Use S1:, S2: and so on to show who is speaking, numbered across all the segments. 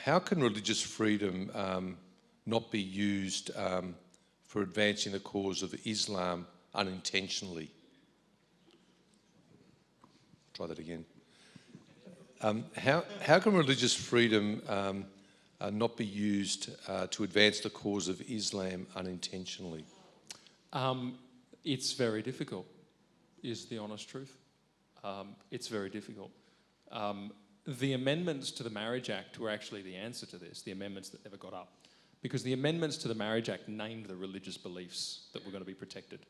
S1: How can religious freedom not be used for advancing the cause of Islam unintentionally? Try that again. How can religious freedom not be used to advance the cause of Islam unintentionally?
S2: It's very difficult, is the honest truth. It's very difficult. The amendments to the Marriage Act were actually the answer to this, the amendments that never got up. Because the amendments to the Marriage Act named the religious beliefs that were going to be protected.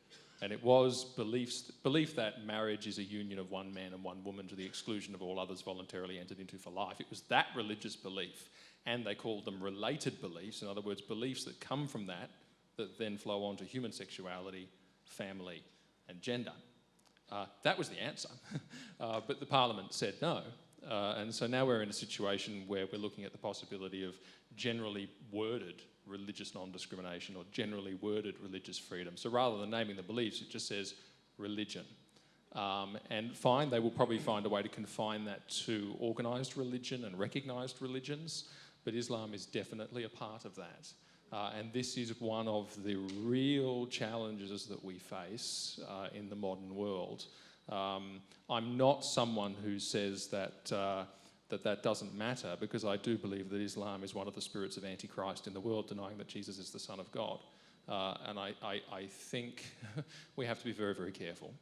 S2: And it was belief that marriage is a union of one man and one woman to the exclusion of all others voluntarily entered into for life. It was that religious belief, and they called them related beliefs, in other words, beliefs that come from that then flow on to human sexuality, family, and gender. That was the answer. But the Parliament said no. And so now we're in a situation where we're looking at the possibility of generally worded religious non-discrimination or generally worded religious freedom. So rather than naming the beliefs, it just says religion. And fine, they will probably find a way to confine that to organised religion and recognised religions, but Islam is definitely a part of that. And this is one of the real challenges that we face in the modern world. I'm not someone who says that that doesn't matter, because I do believe that Islam is one of the spirits of Antichrist in the world, denying that Jesus is the Son of God. And I think we have to be very, very careful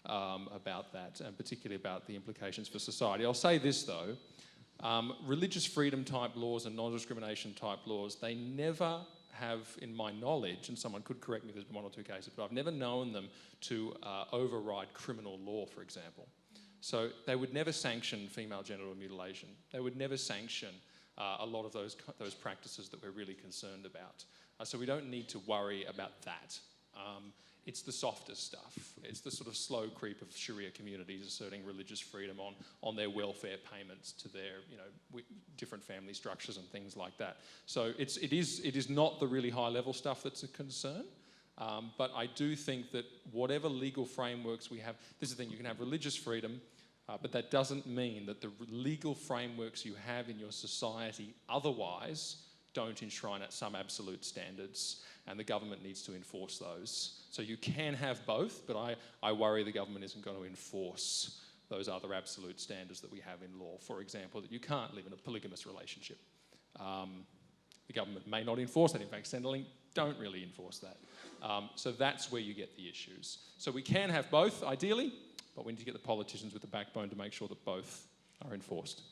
S2: about that, and particularly about the implications for society. I'll say this though, religious freedom type laws and non-discrimination type laws, they never have, in my knowledge, and someone could correct me if there's been one or two cases, but I've never known them to override criminal law, for example. So they would never sanction female genital mutilation. They would never sanction a lot of those practices that we're really concerned about. So we don't need to worry about that. It's the softer stuff. It's the sort of slow creep of Sharia communities asserting religious freedom on their welfare payments to their, different family structures and things like that. So it is not the really high level stuff that's a concern. But I do think that whatever legal frameworks we have, this is the thing, you can have religious freedom, but that doesn't mean that the legal frameworks you have in your society otherwise don't enshrine at some absolute standards, and the government needs to enforce those. So you can have both, but I worry the government isn't going to enforce those other absolute standards that we have in law. For example, that you can't live in a polygamous relationship. The government may not enforce that. In fact, Centrelink don't really enforce that. So that's where you get the issues. So we can have both, ideally, but we need to get the politicians with the backbone to make sure that both are enforced.